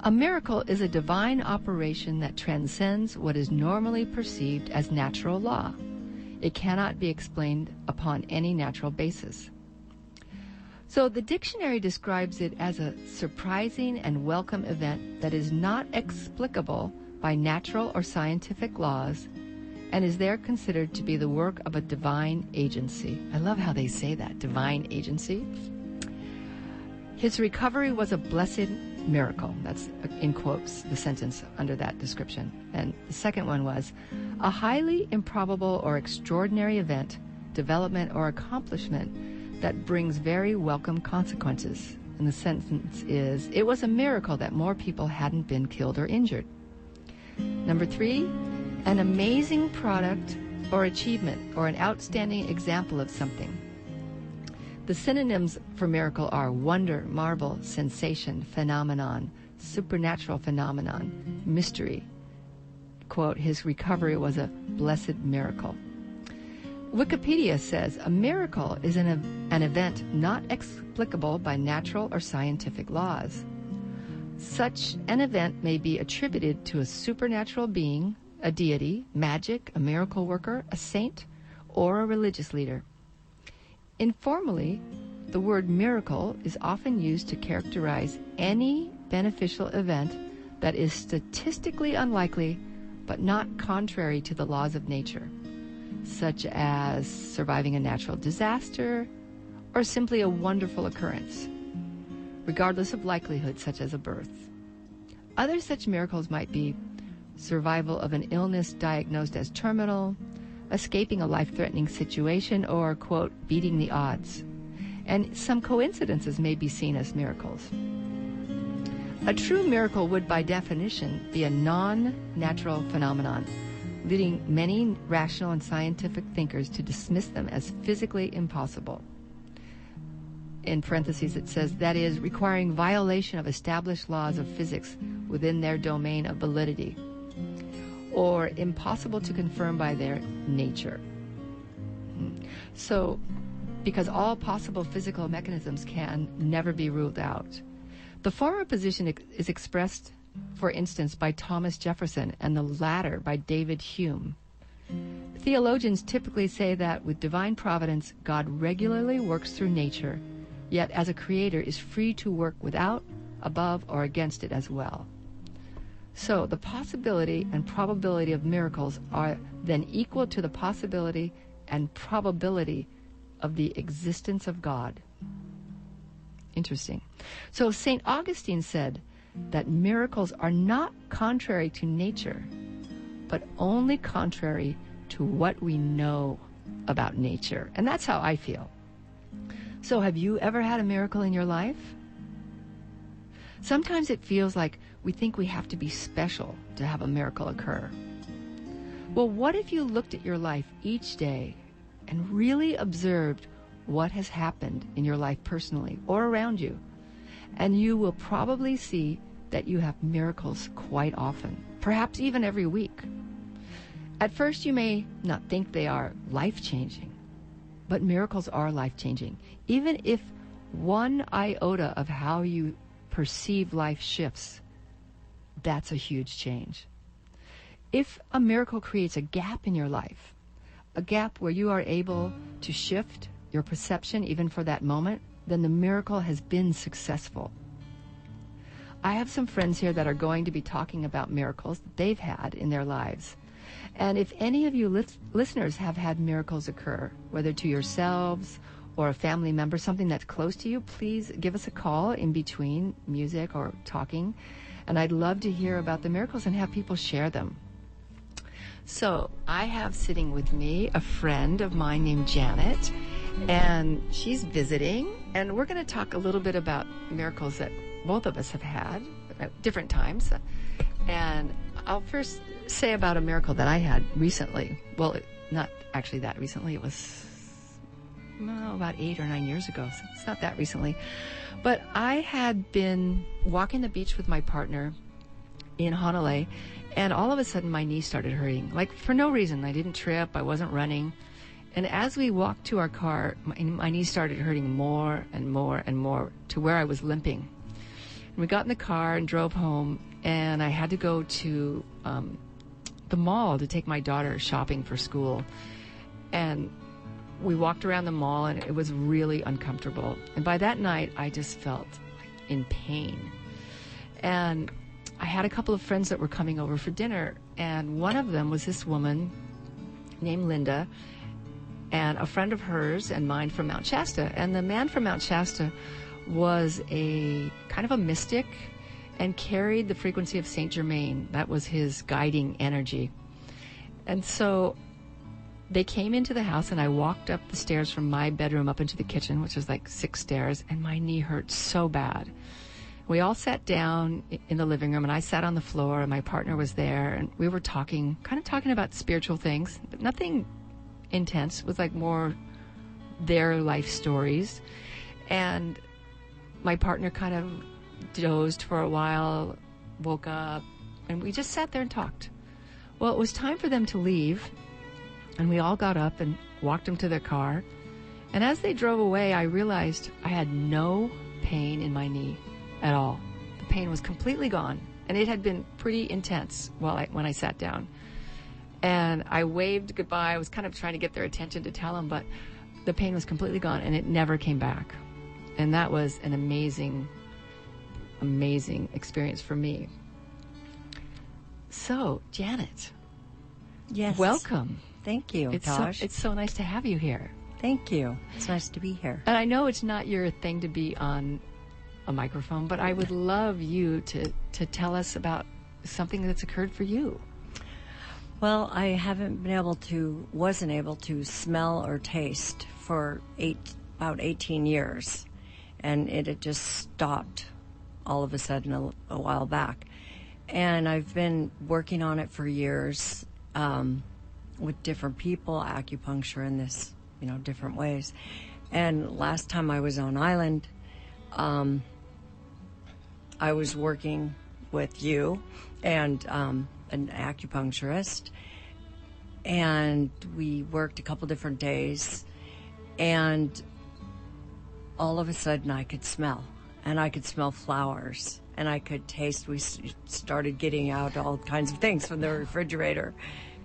A miracle is a divine operation that transcends what is normally perceived as natural law. It cannot be explained upon any natural basis. So the dictionary describes it as a surprising and welcome event that is not explicable by natural or scientific laws and is there considered to be the work of a divine agency. I love how they say that, divine agency. His recovery was a blessed miracle. That's in quotes, the sentence under that description. And the second one was a highly improbable or extraordinary event, development, or accomplishment that brings very welcome consequences. And the sentence is, it was a miracle that more people hadn't been killed or injured. Number 3, an amazing product or achievement or an outstanding example of something. The synonyms for miracle are wonder, marvel, sensation, phenomenon, supernatural phenomenon, mystery. Quote, his recovery was a blessed miracle. Wikipedia says a miracle is an event not explicable by natural or scientific laws. Such an event may be attributed to a supernatural being, a deity, magic, a miracle worker, a saint, or a religious leader. Informally, the word miracle is often used to characterize any beneficial event that is statistically unlikely but not contrary to the laws of nature, such as surviving a natural disaster or simply a wonderful occurrence, regardless of likelihood, such as a birth. Other such miracles might be survival of an illness diagnosed as terminal, escaping a life-threatening situation, or, quote, beating the odds. And some coincidences may be seen as miracles. A true miracle would, by definition, be a non-natural phenomenon, leading many rational and scientific thinkers to dismiss them as physically impossible. In parentheses, it says, that is, requiring violation of established laws of physics within their domain of validity, or impossible to confirm by their nature. So, because all possible physical mechanisms can never be ruled out. The former position is expressed, for instance, by Thomas Jefferson, and the latter by David Hume. Theologians typically say that with divine providence, God regularly works through nature, yet as a creator is free to work without, above, or against it as well. So the possibility and probability of miracles are then equal to the possibility and probability of the existence of God. Interesting. So St. Augustine said that miracles are not contrary to nature, but only contrary to what we know about nature. And that's how I feel. So have you ever had a miracle in your life? Sometimes it feels like we think we have to be special to have a miracle occur. Well, what if you looked at your life each day and really observed what has happened in your life personally or around you? And you will probably see that you have miracles quite often, perhaps even every week. At first, you may not think they are life-changing, but miracles are life-changing. Even if one iota of how you perceive life shifts, that's a huge change. If a miracle creates a gap in your life, a gap where you are able to shift your perception even for that moment, then the miracle has been successful. I have some friends here that are going to be talking about miracles that they've had in their lives. And if any of you listeners have had miracles occur, whether to yourselves or a family member, something that's close to you, please give us a call in between music or talking. And I'd love to hear about the miracles and have people share them. So I have sitting with me a friend of mine named Janet, and she's visiting, and we're going to talk a little bit about miracles that both of us have had at different times. And I'll first say about a miracle that I had recently. Well, not actually that recently. It was about 8 or 9 years ago, so it's not that recently. But I had been walking the beach with my partner in Hanalei, and all of a sudden my knee started hurting, like for no reason. I didn't trip, I wasn't running. And as we walked to our car, my knee started hurting more and more and more to where I was limping. And we got in the car and drove home, and I had to go to the mall to take my daughter shopping for school. And we walked around the mall, and it was really uncomfortable. And by that night, I just felt in pain. And I had a couple of friends that were coming over for dinner, and one of them was this woman named Linda, and a friend of hers and mine from Mount Shasta. And the man from Mount Shasta was a kind of a mystic and carried the frequency of Saint Germain. That was his guiding energy. And so they came into the house, and I walked up the stairs from my bedroom up into the kitchen, which was like 6 stairs, and my knee hurt so bad. We all sat down in the living room, and I sat on the floor, and my partner was there, and we were talking about spiritual things, but nothing intense. It was like more their life stories. And my partner kind of dozed for a while, woke up, and we just sat there and talked. Well, it was time for them to leave, and we all got up and walked them to their car. And as they drove away, I realized I had no pain in my knee at all. The pain was completely gone, and it had been pretty intense when I sat down. And I waved goodbye. I was kind of trying to get their attention to tell them, but the pain was completely gone, and it never came back. And that was an amazing, amazing experience for me. So, Janet. Yes. Welcome. Thank you, Tosh. It's so nice to have you here. Thank you. It's nice to be here. And I know it's not your thing to be on a microphone, but I would love you to tell us about something that's occurred for you. Well, I wasn't able to smell or taste for about 18 years. And it had just stopped all of a sudden a while back. And I've been working on it for years with different people, acupuncture in this, different ways. And last time I was on island, I was working with you and an acupuncturist, and we worked a couple different days, and all of a sudden I could smell, and I could smell flowers, and I could taste. We started getting out all kinds of things from the refrigerator,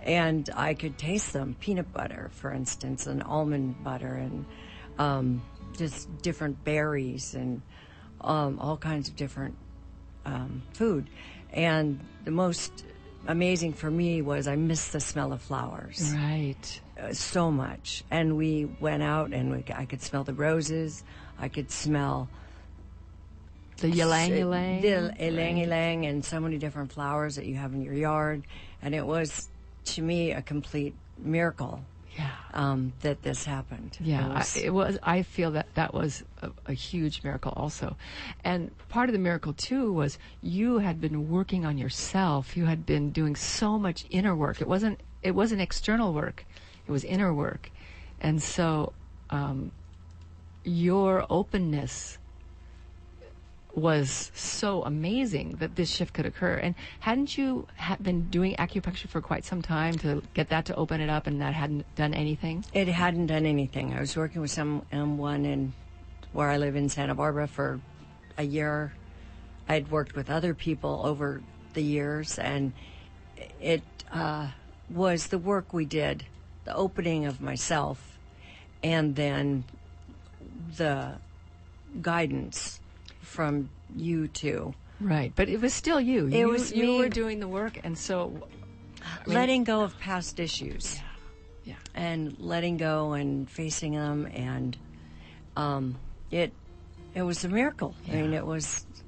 and I could taste them. Peanut butter, for instance, and almond butter, and just different berries, and all kinds of different food. And the most amazing for me was I missed the smell of flowers. Right. So much. And we went out, and I could smell the roses. I could smell the ylang-ylang. The ylang-ylang, and so many different flowers that you have in your yard. And it was, to me, a complete miracle. Yeah. That this happened. Yeah, I feel that was a huge miracle also. And part of the miracle too was you had been working on yourself. You had been doing so much inner work. It wasn't external work. It was inner work. And so your openness was so amazing that this shift could occur. And hadn't you been doing acupuncture for quite some time to get that to open it up, and that hadn't done anything? It hadn't done anything. I was working with someone where I live in Santa Barbara for a year. I'd worked with other people over the years, and it was the work we did, the opening of myself, and then the guidance from you too. Right, but it was still you. It was me. You were doing the work, and so letting go of past issues. Yeah. And letting go and facing them, and it was a miracle. Yeah. I mean,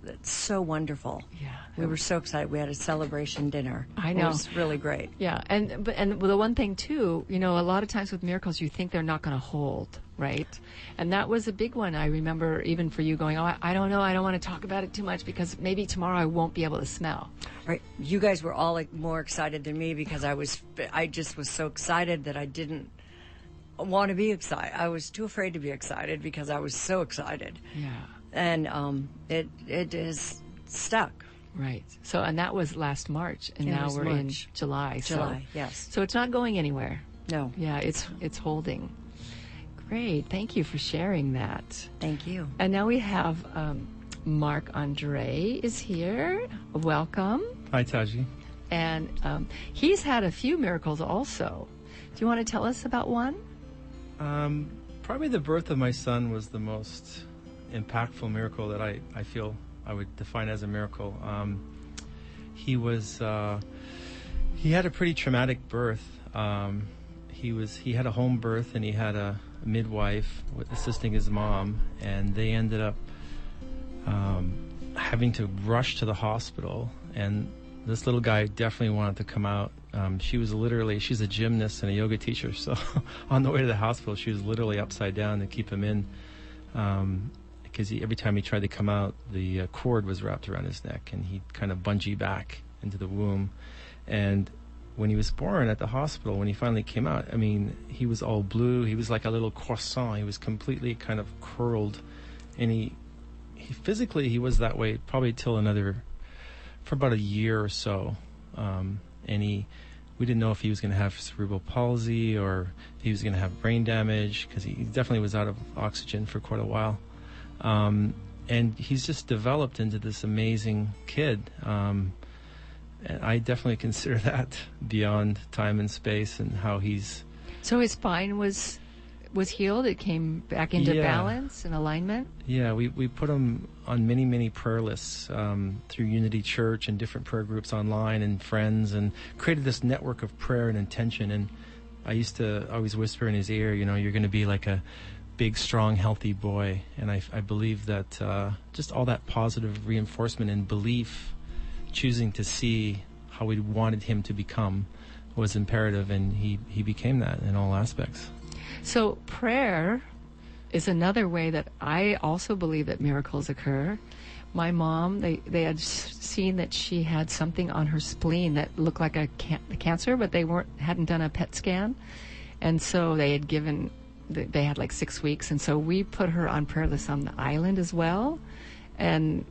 it's so wonderful. Yeah. We were so excited. We had a celebration dinner. I know. It was really great. Yeah, and the one thing too, a lot of times with miracles you think they're not going to hold, right? And that was a big one. I remember even for you going, I don't know, I don't want to talk about it too much because maybe tomorrow I won't be able to smell. Right. You guys were all more excited than me because I just was so excited that I didn't want to be excited. I was too afraid to be excited because I was so excited. Yeah. And it is stuck. Right. So, and that was last March, and now we're in July. July, yes. So it's not going anywhere. No. Yeah, it's holding. Great. Thank you for sharing that. Thank you. And now we have Mark Andre is here. Welcome. Hi, Taji. And he's had a few miracles also. Do you want to tell us about one? Probably the birth of my son was the most impactful miracle that I feel I would define as a miracle. He had a pretty traumatic birth. He had a home birth, and he had a midwife assisting his mom, and they ended up having to rush to the hospital, and this little guy definitely wanted to come out. She's a gymnast and a yoga teacher, so on the way to the hospital, she was literally upside down to keep him in, because every time he tried to come out, the cord was wrapped around his neck, and he'd kind of bungee back into the womb. And when he was born at the hospital, when he finally came out, I mean, he was all blue. He was like a little croissant. He was completely kind of curled, and he physically he was that way probably for about a year or so. We didn't know if he was going to have cerebral palsy or if he was going to have brain damage, because he definitely was out of oxygen for quite a while. And he's just developed into this amazing kid. And I definitely consider that beyond time and space, and how he's... So his spine was healed? It came back into balance and alignment? Yeah, we put him on many, many prayer lists through Unity Church and different prayer groups online and friends, and created this network of prayer and intention. And I used to always whisper in his ear, you're going to be like a big, strong, healthy boy. And I believe that just all that positive reinforcement and belief, choosing to see how we wanted him to become, was imperative, and he became that in all aspects. So prayer is another way that I also believe that miracles occur. My mom, they had seen that she had something on her spleen that looked like a cancer, but they hadn't done a PET scan, and so they had like 6 weeks, and so we put her on prayer lists on the island as well, and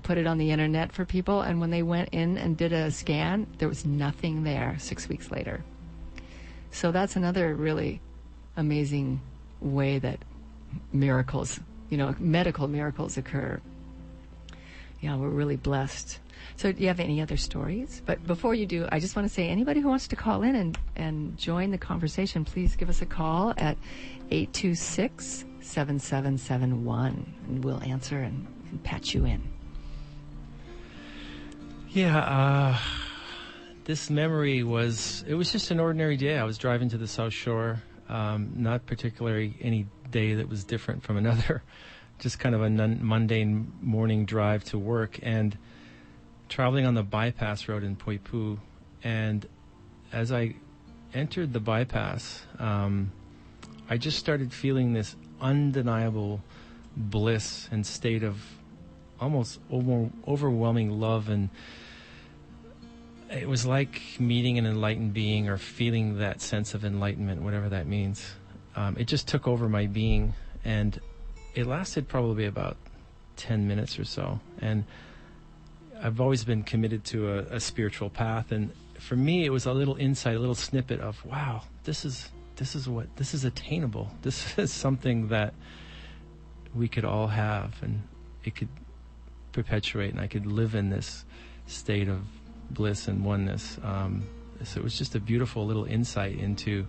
put it on the internet for people. And when they went in and did a scan, there was nothing there 6 weeks later. So that's another really amazing way that miracles, medical miracles occur. Yeah, we're really blessed. So do you have any other stories? But before you do, I just want to say, anybody who wants to call in and join the conversation, please give us a call at 826-7771, and we'll answer and patch you in. Yeah, this memory was just an ordinary day. I was driving to the South Shore, not particularly any day that was different from another, just kind of a mundane morning drive to work, and traveling on the bypass road in Poipu. And as I entered the bypass, I just started feeling this undeniable bliss and state of almost overwhelming love, and it was like meeting an enlightened being, or feeling that sense of enlightenment, whatever that means. It just took over my being, and it lasted probably about 10 minutes or so. And I've always been committed to a spiritual path, and for me it was a little insight, a little snippet of, wow, this is attainable. This is something that we could all have, and it could perpetuate, and I could live in this state of bliss and oneness. So it was just a beautiful little insight into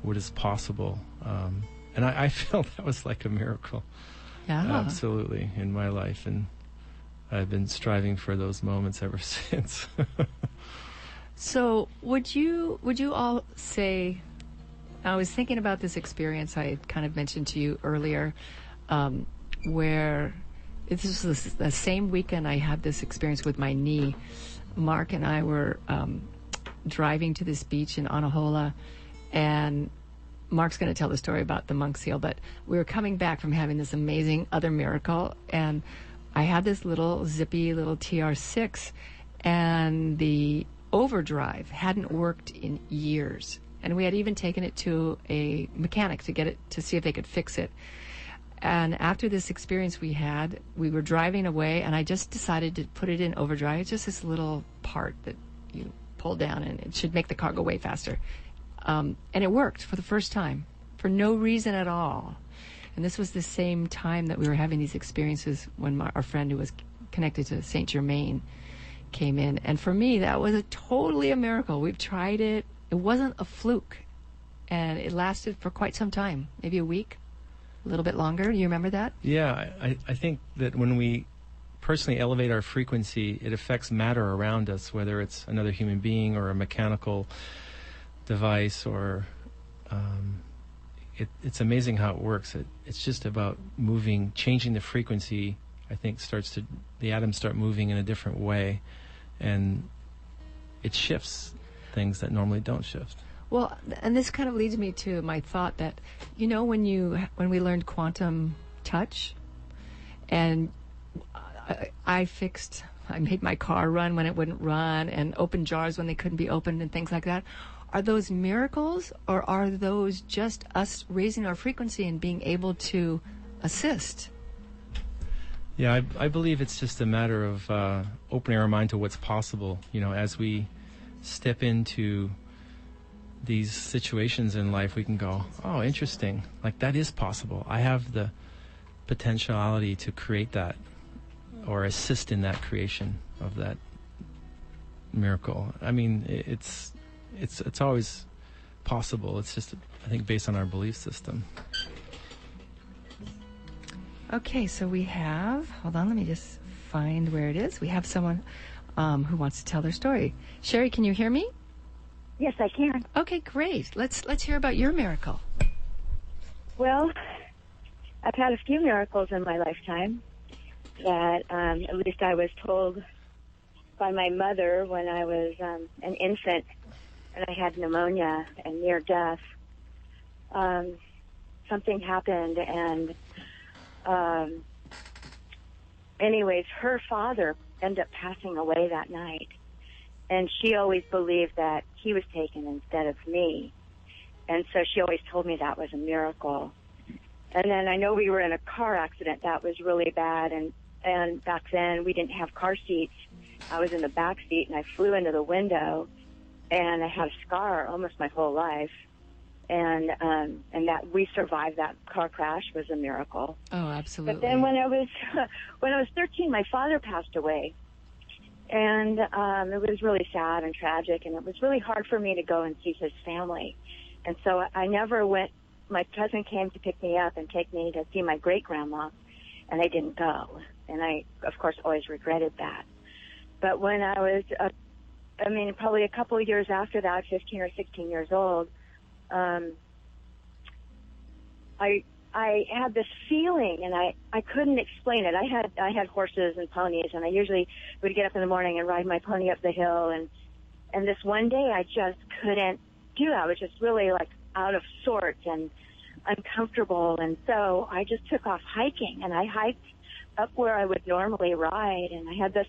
what is possible. And I felt that was like a miracle. Yeah. Absolutely, in my life. And I've been striving for those moments ever since. So would you all say, I was thinking about this experience I kind of mentioned to you earlier, where this was the same weekend I had this experience with my knee. Mark and I were driving to this beach in Anahola, and Mark's going to tell the story about the monk seal, but we were coming back from having this amazing other miracle, and I had this little zippy little TR6, and the overdrive hadn't worked in years, and we had even taken it to a mechanic to see if they could fix it. And after this experience we were driving away, and I just decided to put it in overdrive. It's just this little part that you pull down, and it should make the car go way faster. And it worked for the first time, for no reason at all. And this was the same time that we were having these experiences when our friend who was connected to Saint Germain came in. And for me, that was totally a miracle. We've tried it. It wasn't a fluke. And it lasted for quite some time, maybe a week, a little bit longer. Do you remember that? Yeah, I think that when we personally elevate our frequency, it affects matter around us, whether it's another human being or a mechanical device, or it's amazing how it works. It's just about moving, changing the frequency. I think the atoms start moving in a different way, and it shifts things that normally don't shift. Well, and this kind of leads me to my thought that, when we learned quantum touch, and I made my car run when it wouldn't run, and opened jars when they couldn't be opened, and things like that. Are those miracles, or are those just us raising our frequency and being able to assist? Yeah, I believe it's just a matter of opening our mind to what's possible. As we step into these situations in life, we can go, oh, interesting. Like, that is possible. I have the potentiality to create that, or assist in that creation of that miracle. I mean, it's always possible. It's just, I think, based on our belief system. Okay, so we have, hold on, let me just find where it is. We have someone who wants to tell their story. Sherry, can you hear me? Yes, I can. Okay, great. Let's hear about your miracle. Well, I've had a few miracles in my lifetime that at least I was told by my mother when I was an infant and I had pneumonia and near death. Something happened, and anyways, her father ended up passing away that night. And she always believed that he was taken instead of me. And so she always told me that was a miracle. And then I know we were in a car accident that was really bad. And back then we didn't have car seats. I was in the back seat and I flew into the window, and I had a scar almost my whole life. And that we survived that car crash was a miracle. Oh, absolutely. But then when I was 13, my father passed away. And it was really sad and tragic, and it was really hard for me to go and see his family. And so I never went. My cousin came to pick me up and take me to see my great-grandma, and I didn't go. And I, of course, always regretted that. But when I was, probably a couple of years after that, 15 or 16 years old, I had this feeling, and I couldn't explain it. I had horses and ponies, and I usually would get up in the morning and ride my pony up the hill. And this one day, I just couldn't do that. I was just really like out of sorts and uncomfortable. And so I just took off hiking, and I hiked up where I would normally ride. And I had this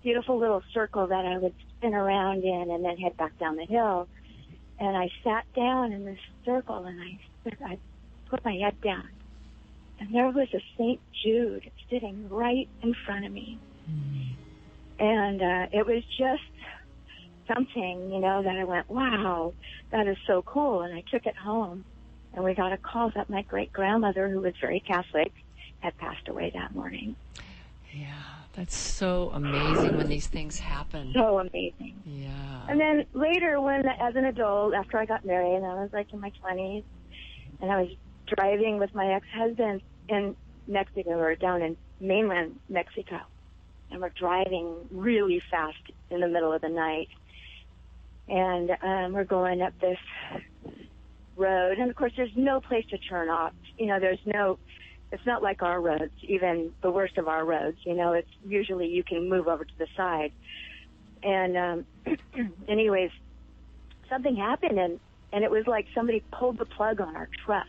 beautiful little circle that I would spin around in and then head back down the hill. And I sat down in this circle, and I put my head down, and there was a St. Jude sitting right in front of me. And it was just something, that I went, wow, that is so cool. And I took it home, and we got a call that my great-grandmother, who was very Catholic, had passed away that morning. Yeah, that's so amazing when these things happen. So amazing. Yeah. And then later, as an adult, after I got married, and I was like in my 20s, and I was driving with my ex-husband in Mexico, or down in mainland Mexico. And we're driving really fast in the middle of the night. And we're going up this road. And, of course, there's no place to turn off. It's not like our roads, even the worst of our roads. It's usually you can move over to the side. And anyways, something happened, and it was like somebody pulled the plug on our truck.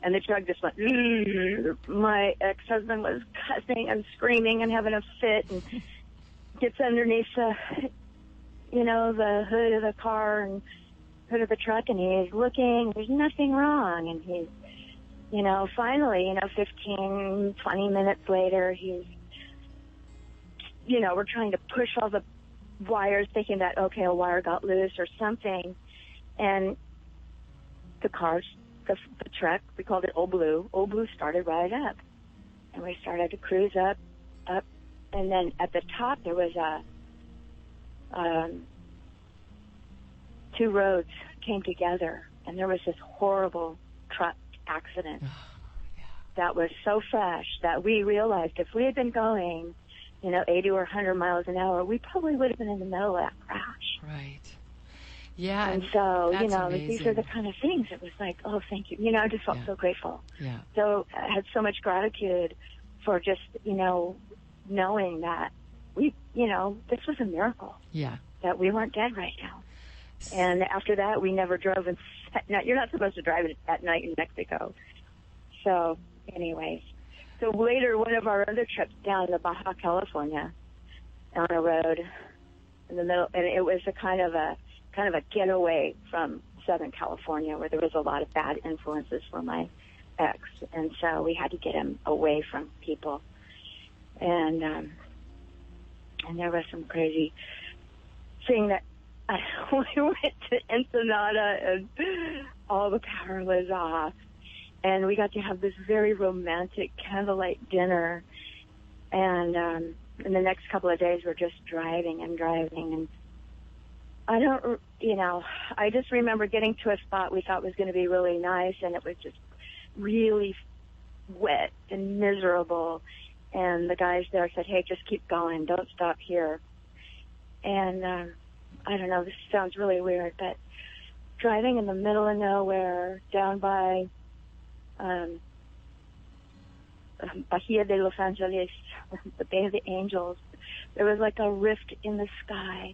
And the truck just went, my ex-husband was cussing and screaming and having a fit, and gets underneath the hood of the car and hood of the truck, and he's looking, there's nothing wrong. And he's, finally, 15, 20 minutes later, he's, we're trying to push all the wires, thinking that, okay, a wire got loose or something. And the car the truck. We called it Old Blue. Old Blue started right up, and we started to cruise up, and then at the top there was two roads came together, and there was this horrible truck accident that was so fresh that we realized if we had been going, 80 or 100 miles an hour, we probably would have been in the middle of that crash. Right. Yeah. And so, amazing. these are the kind of things. It was like, oh, thank you. I just felt so grateful. Yeah. So I had so much gratitude for just, knowing that this was a miracle. Yeah. That we weren't dead right now. And after that, we never drove. You're not supposed to drive at night in Mexico. So, anyways. So later, one of our other trips down to Baja California, on a road in the middle, and it was a kind of a getaway from Southern California, where there was a lot of bad influences for my ex, and so we had to get him away from people. And there was some crazy thing that we went to Ensenada, and all the power was off. And we got to have this very romantic candlelight dinner. And in the next couple of days, we're just driving. And I just remember getting to a spot we thought was going to be really nice, and it was just really wet and miserable. And the guys there said, hey, just keep going. Don't stop here. And I don't know, this sounds really weird, but driving in the middle of nowhere down by Bahia de Los Angeles, the Bay of the Angels, there was like a rift in the sky,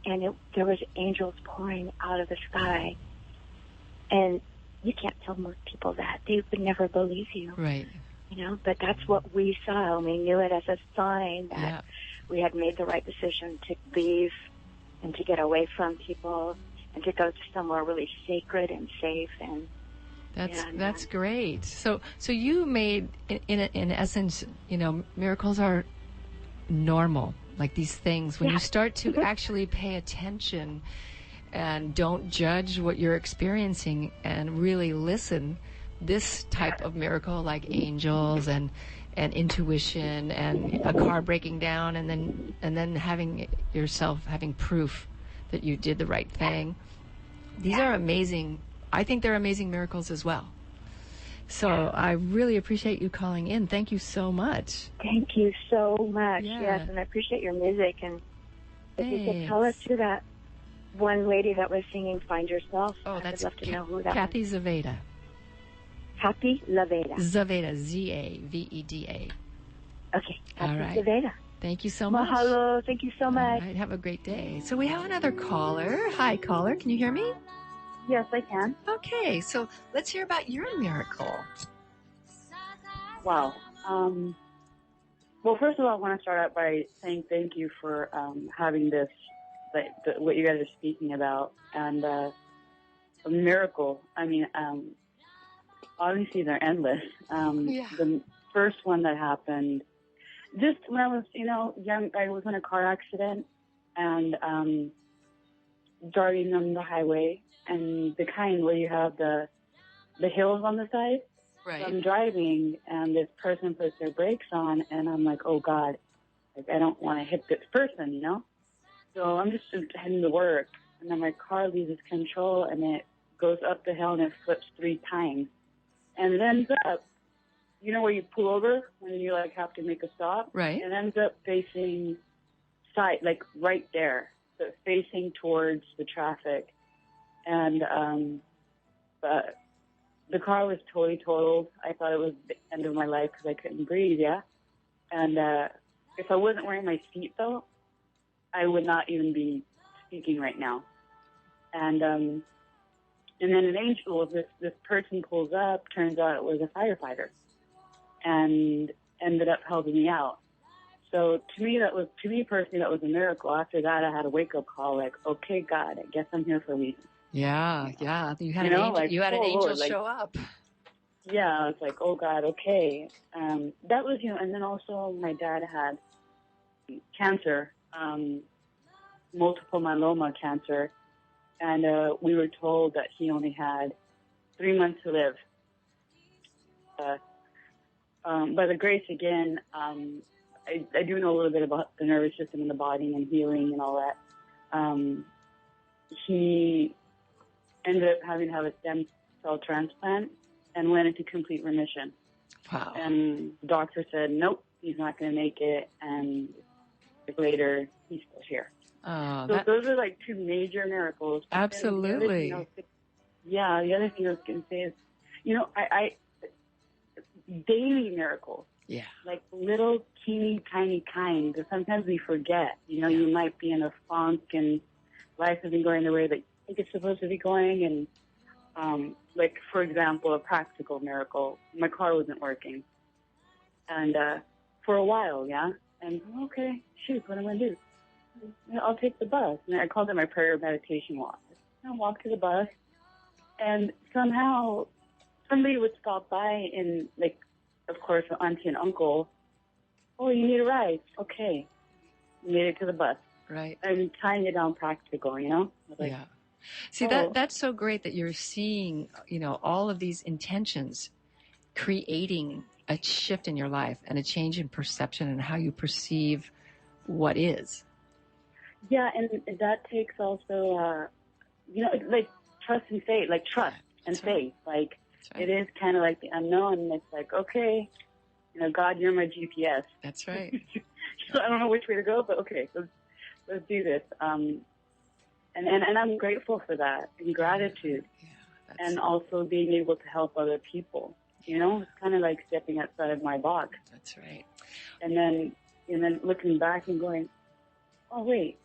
and there was angels pouring out of the sky. And you can't tell most people that. They would never believe you. Right. But that's what we saw, and we knew it as a sign that we had made the right decision to leave and to get away from people and to go to somewhere really sacred and safe. And that's great. So you made, in essence, miracles are normal, like these things. When you start to actually pay attention and don't judge what you're experiencing and really listen, this type of miracle, like angels and intuition and a car breaking down, and then having proof that you did the right thing. These are amazing. I think they're amazing miracles as well. So I really appreciate you calling in. Thank you so much. Thank you so much. Yeah. Yes, and I appreciate your music. And if you could tell us who that one lady that was singing "Find Yourself." Oh, that's I'd love to know who that Kathy was. Zaveda. Happy Laveda. Zaveda, Zaveda. Okay. All Happy right. Laveda. Thank you so much. Mahalo. Thank you so much. All right, have a great day. So we have another caller. Hi, caller. Can you hear me? Yes, I can. Okay, so let's hear about your miracle. Wow. Well, first of all, I want to start out by saying thank you for having this, what you guys are speaking about, and a miracle. I mean, obviously they're endless. The first one that happened, just when I was, young, I was in a car accident and driving on the highway, and the kind where you have the hills on the side. Right. So I'm driving, and this person puts their brakes on, and I'm like, oh, God, I don't want to hit this person, So I'm just heading to work, and then my car loses control, and it goes up the hill, and it flips 3 times. And it ends up, where you pull over when you, have to make a stop? Right. It ends up facing side, right there, so facing towards the traffic. And the car was totally totaled. I thought it was the end of my life because I couldn't breathe, And if I wasn't wearing my seatbelt, I would not even be speaking right now. And then an angel, this person pulls up, turns out it was a firefighter, and ended up helping me out. So to me personally, that was a miracle. After that, I had a wake-up call, okay, God, I guess I'm here for a reason. Yeah. You had an angel show up. Yeah, I was like, oh, God, okay. That was, and then also my dad had cancer, multiple myeloma cancer, and we were told that he only had 3 months to live. By the grace again, I do know a little bit about the nervous system and the body and healing and all that. He ended up having to have a stem cell transplant and went into complete remission. Wow. And the doctor said, nope, he's not going to make it. And later, he's still here. Oh, so those are like two major miracles. Absolutely. The other thing I was going to say is, I daily miracles. Yeah. Like little teeny tiny kind that sometimes we forget. You might be in a funk and life isn't going the way that you think it's supposed to be going. And like, for example, a practical miracle, my car wasn't working. And for a while, and okay, shoot, what am I going to do? I'll take the bus. And I called it my prayer meditation walk. I walk to the bus, and somehow somebody would stop by and, like, of course, auntie and uncle, oh, you need a ride. Okay. Made it to the bus. Right. And tying it down practical, Like, yeah. See, that's so great that you're seeing, all of these intentions creating a shift in your life and a change in perception and how you perceive what is. Yeah, and that takes also, like trust and faith, like trust and faith. Like, it is kind of like the unknown. And it's like, okay, God, you're my GPS. That's right. So I don't know which way to go, but okay, let's do this. And I'm grateful for that, and gratitude, and also being able to help other people. It's kind of like stepping outside of my box. That's right. And then looking back and going, oh wait,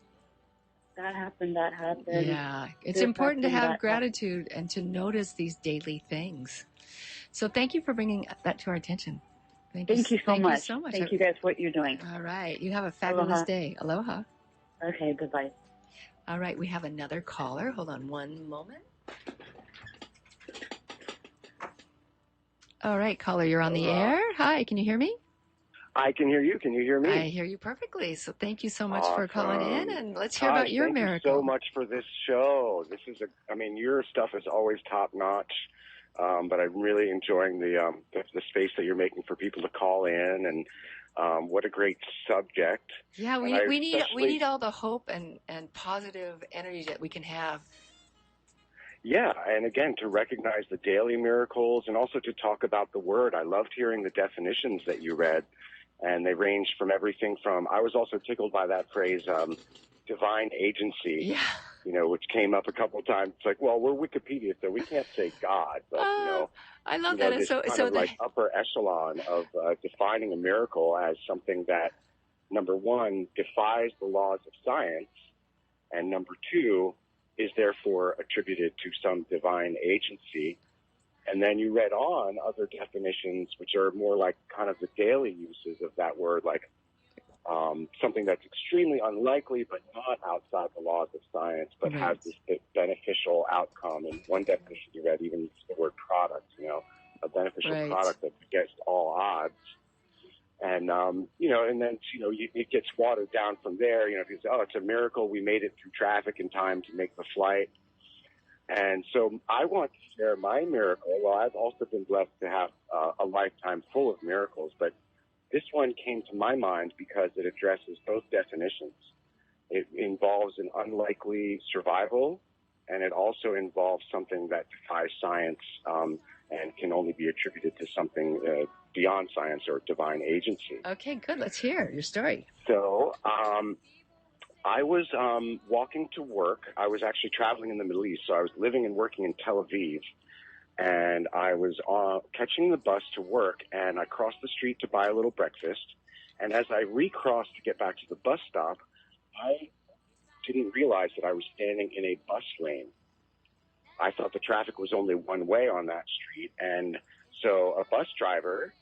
that happened. Yeah, it's important to have gratitude and to notice these daily things. So thank you for bringing that to our attention. Thank you so much. Thank you guys for what you're doing. All right. You have a fabulous day. Aloha. Okay, bye-bye. All right, we have another caller. Hold on one moment. All right, caller, you're on the air. Hi, can you hear me? I can hear you. Can you hear me? I hear you perfectly. So thank you so much for calling in, and let's hear about your miracle. Thank you so much for this show. This is your stuff is always top notch, but I'm really enjoying the space that you're making for people to call in, and what a great subject. Yeah, we need all the hope and positive energy that we can have. Yeah, and again, to recognize the daily miracles and also to talk about the word. I loved hearing the definitions that you read, and they ranged from everything from, I was also tickled by that phrase, divine agency, which came up a couple of times. It's like, well, we're Wikipedia, so we can't say God, but, I love that. This like upper echelon of defining a miracle as something that, number one, defies the laws of science, and number two, is therefore attributed to some divine agency. And then you read on other definitions, which are more like kind of the daily uses of that word, like something that's extremely unlikely, but not outside the laws of science, but has this beneficial outcome. And one definition you read even used the word product, a beneficial product that's against all odds. And, and then, it gets watered down from there. If you say, oh, it's a miracle we made it through traffic in time to make the flight. And so I want to share my miracle. Well, I've also been blessed to have a lifetime full of miracles, but this one came to my mind because it addresses both definitions. It involves an unlikely survival, and it also involves something that defies science and can only be attributed to something beyond science or divine agency. Okay, good. Let's hear your story. So I was walking to work. I was actually traveling in the Middle East, so I was living and working in Tel Aviv. And I was catching the bus to work, and I crossed the street to buy a little breakfast. And as I recrossed to get back to the bus stop, I didn't realize that I was standing in a bus lane. I thought the traffic was only one way on that street. And so a bus driver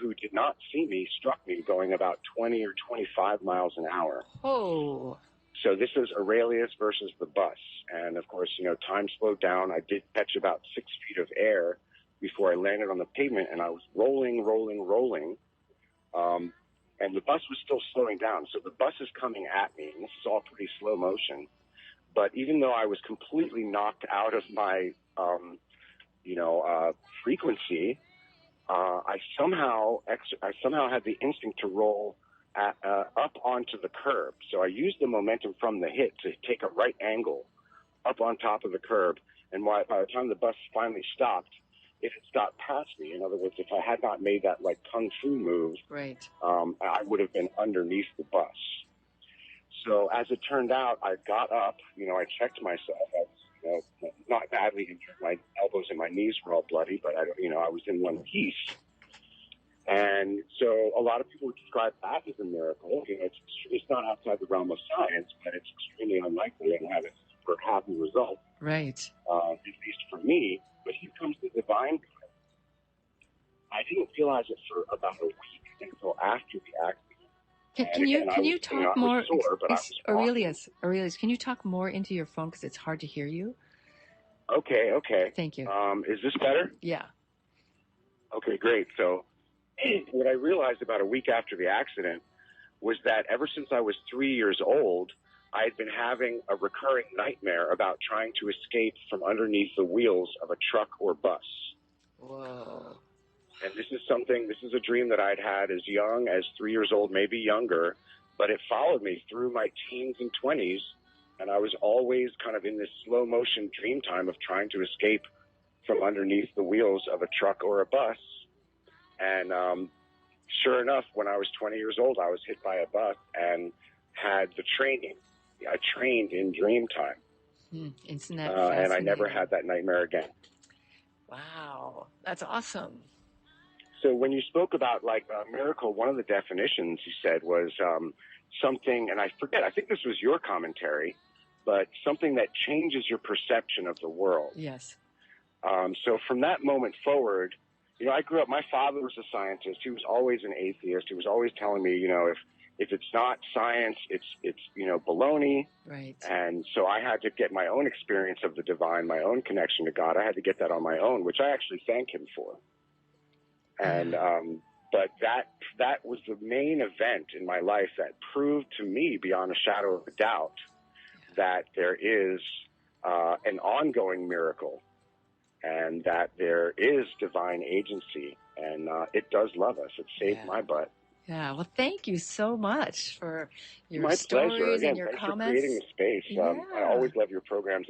who did not see me struck me going about 20 or 25 miles an hour. Oh. So this is Aurelius versus the bus. And, of course, time slowed down. I did catch about 6 feet of air before I landed on the pavement, and I was rolling. And the bus was still slowing down. So the bus is coming at me, and this is all pretty slow motion. But even though I was completely knocked out of my frequency, I somehow had the instinct to roll up onto the curb. So I used the momentum from the hit to take a right angle up on top of the curb. And by the time the bus finally stopped, it had stopped past me. In other words, if I had not made that like kung fu move, right, I would have been underneath the bus. So as it turned out, I got up. I checked myself. I was, not badly injured. My elbows and my knees were all bloody, but I was in one piece. And so a lot of people would describe that as a miracle. It's not outside the realm of science, but it's extremely unlikely and have a super happy result. Right. At least for me. But here comes the divine part. I didn't realize it for about a week until after the accident. Can you talk more? Aurelius, can you talk more into your phone because it's hard to hear you? Okay. Thank you. Is this better? Yeah. Okay, great. So what I realized about a week after the accident was that ever since I was 3 years old, I had been having a recurring nightmare about trying to escape from underneath the wheels of a truck or bus. Whoa. And this is a dream that I'd had as young as 3 years old, maybe younger, but it followed me through my teens and 20s, and I was always kind of in this slow motion dream time of trying to escape from underneath the wheels of a truck or a bus. And sure enough, when I was 20 years old, I was hit by a bus and had the training. I trained in dream time. Isn't that fascinating? And I never had that nightmare again. Wow, that's awesome. So when you spoke about like a miracle, one of the definitions you said was something, and I forget, I think this was your commentary, but something that changes your perception of the world. Yes. So from that moment forward, I grew up, my father was a scientist. He was always an atheist. He was always telling me, if it's not science, it's baloney. Right. And so I had to get my own experience of the divine, my own connection to God. I had to get that on my own, which I actually thank him for. And but that was the main event in my life that proved to me beyond a shadow of a doubt that there is an ongoing miracle and that there is divine agency, and it does love us. It saved my butt. Yeah, well, thank you so much for your My stories pleasure. Again, and your thanks comments. for creating the space. Yeah. I always love your programs.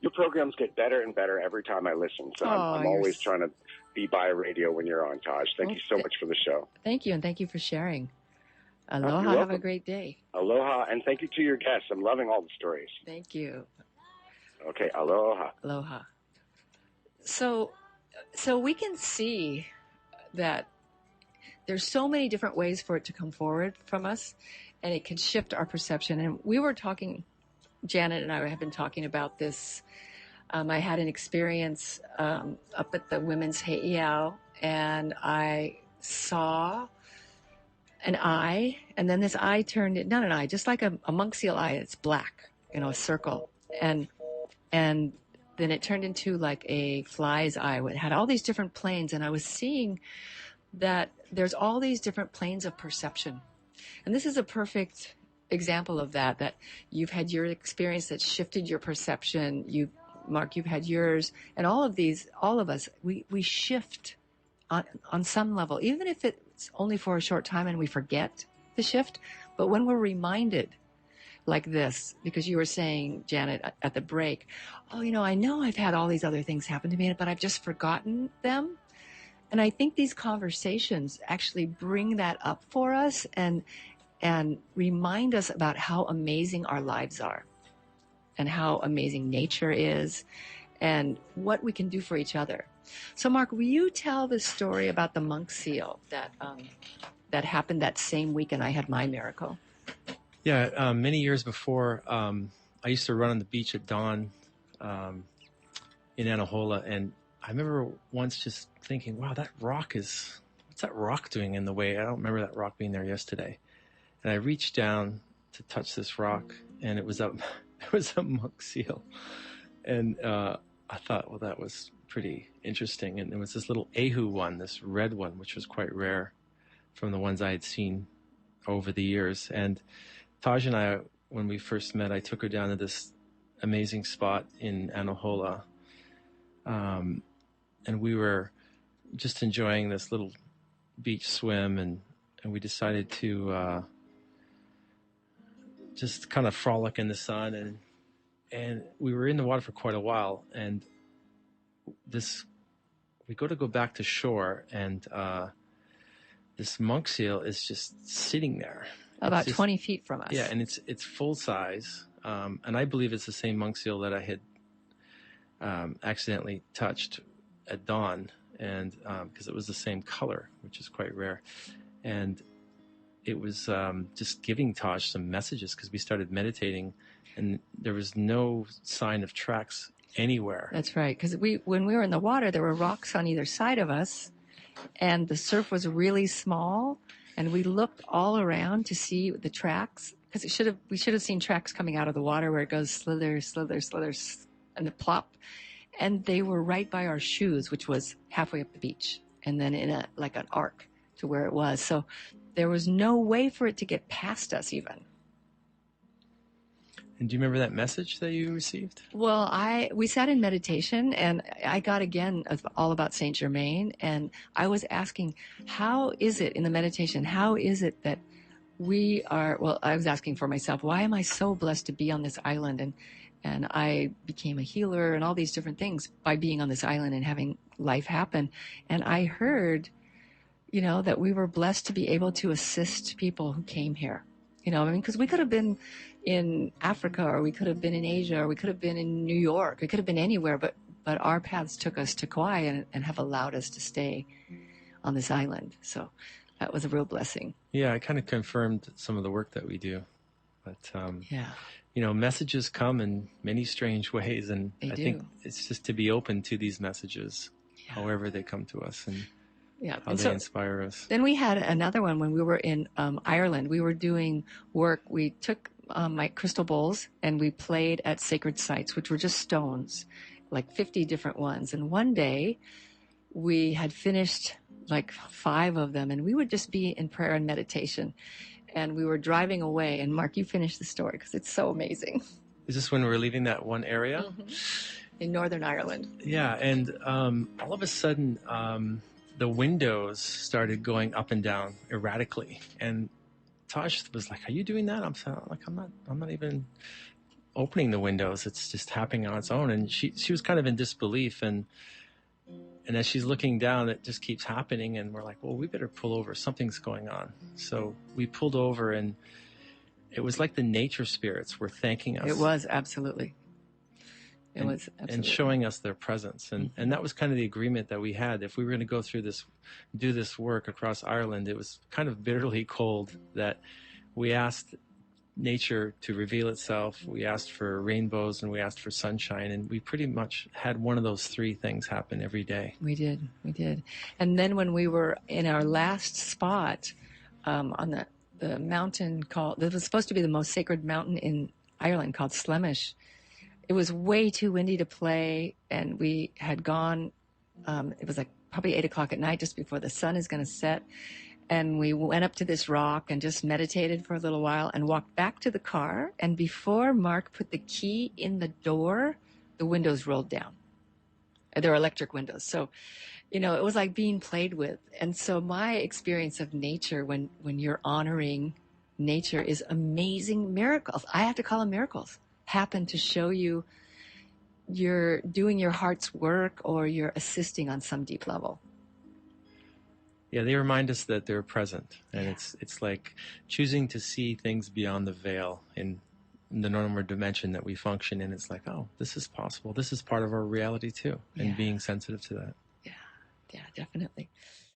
Your programs get better and better every time I listen. So I'm always trying to be by radio when you're on, Taj. Thank you so much for the show. Thank you, and thank you for sharing. Aloha. You're Have a welcome. great day. Aloha, and thank you to your guests. I'm loving all the stories. Thank you. Okay, aloha. Aloha. So we can see that there's so many different ways for it to come forward from us, and it can shift our perception. And we were talking, Janet and I have been talking about this. I had an experience up at the Women's Heiau, and I saw an eye, and then this eye turned, not an eye, just like a monk seal eye. It's black, a circle. And then it turned into like a fly's eye. It had all these different planes, and I was seeing that there's all these different planes of perception. And this is a perfect example of that you've had your experience that shifted your perception. Mark, you've had yours, and all of us, we shift on some level, even if it's only for a short time and we forget the shift. But when we're reminded like this, because you were saying, Janet, at the break, I know I've had all these other things happen to me, but I've just forgotten them. And I think these conversations actually bring that up for us and remind us about how amazing our lives are and how amazing nature is and what we can do for each other. So, Mark, will you tell the story about the monk seal that happened that same weekend I had my miracle? Yeah, many years before, I used to run on the beach at dawn in Anahola, and I remember once just thinking, wow, what's that rock doing in the way? I don't remember that rock being there yesterday. And I reached down to touch this rock, and it was a monk seal. And I thought, well, that was pretty interesting. And there was this little Ahu one, this red one, which was quite rare from the ones I had seen over the years. And Taj and I, when we first met, I took her down to this amazing spot in Anahola. we were just enjoying this little beach swim, and we decided to just kind of frolic in the sun, and we were in the water for quite a while, and we go back to shore, and this monk seal is just sitting there. About 20 feet from us. Yeah, and it's full size, and I believe it's the same monk seal that I had accidentally touched at dawn, and because it was the same color, which is quite rare, and it was just giving Taj some messages, because we started meditating, and there was no sign of tracks anywhere. That's right, because when we were in the water, there were rocks on either side of us, and the surf was really small, and we looked all around to see the tracks, because we should have seen tracks coming out of the water where it goes slither, slither, slither, and the plop, and they were right by our shoes, which was halfway up the beach, and then in like an arc to where it was. So there was no way for it to get past us even. And do you remember that message that you received? Well, we sat in meditation, and I got again all about Saint Germain, and I was asking, how is it in the meditation? How is it that we are? Well, I was asking for myself, why am I so blessed to be on this island? And I became a healer and all these different things by being on this island and having life happen. And I heard, that we were blessed to be able to assist people who came here. Because we could have been in Africa, or we could have been in Asia, or we could have been in New York. We could have been anywhere, but our paths took us to Kauai and have allowed us to stay on this island. So that was a real blessing. Yeah, it kind of confirmed some of the work that we do. But, yeah. Messages come in many strange ways, and I think it's just to be open to these messages, however they come to us, and how they inspire us. Then we had another one when we were in Ireland. We were doing work. We took my crystal bowls and we played at sacred sites, which were just stones, like 50 different ones. And one day we had finished like 5 of them, and we would just be in prayer and meditation. And we were driving away. And Mark, you finish the story because it's so amazing. Is this when we were leaving that one area? Mm-hmm. In Northern Ireland. Yeah, and all of a sudden, the windows started going up and down erratically, and Taj was like, "Are you doing that?" I'm not even opening the windows. It's just happening on its own. And she was kind of in disbelief, and as she's looking down, it just keeps happening, and we're like, "Well, we better pull over. Something's going on." So we pulled over, and it was like the nature spirits were thanking us. It was absolutely. And showing us their presence. And that was kind of the agreement that we had. If we were going to go through do this work across Ireland, it was kind of bitterly cold that we asked nature to reveal itself. We asked for rainbows, and we asked for sunshine. And we pretty much had one of those 3 things happen every day. We did. And then when we were in our last spot on the mountain that was supposed to be the most sacred mountain in Ireland, called Slemish, it was way too windy to play, and we had gone, it was like probably 8 o'clock at night, just before the sun is going to set, and we went up to this rock and just meditated for a little while and walked back to the car, and before Mark put the key in the door, the windows rolled down. There were electric windows, so, it was like being played with. And so my experience of nature, when you're honoring nature, is amazing miracles. I have to call them miracles. Happen to show you you're doing your heart's work, or you're assisting on some deep level. Yeah, they remind us that they're present, and it's like choosing to see things beyond the veil in the normal dimension that we function in. It's like, oh, this is possible. This is part of our reality too, and being sensitive to that. Yeah, definitely.